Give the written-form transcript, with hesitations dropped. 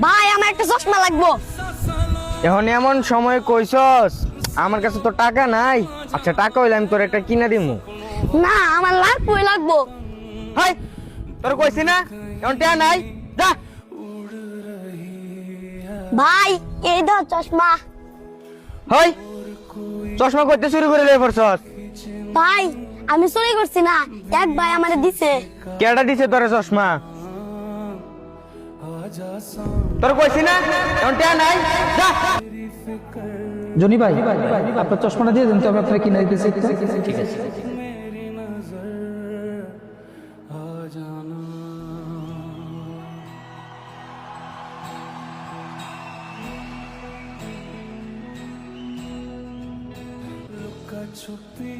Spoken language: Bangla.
ভাই আমার একটা চশমা লাগবো। এখন এমন সময় কইছস, আমার কাছে তো টাকা নাই। আচ্ছা টাকা হইলে আমি তোর একটা কিনা দিমু। না আমার লাগবই লাগবো। হাই, তোর কইছি না এখন টাকা নাই, যা। ভাই এই দাও চশমা। হই, চশমা করতে শুরু করে লয়ে পড়ছস। ভাই আমি চুরি করছি না, এক ভাই আমারে দিছে। কেডা দিছে তোরে চশমা? তোর কইছি না এখন টাকা নাই, যা। জনি ভাই আপনার চশমাটা দিয়ে দেন তো, আমি আপনাকে কিনে দিতেছি। ঠিক আছে। छुपी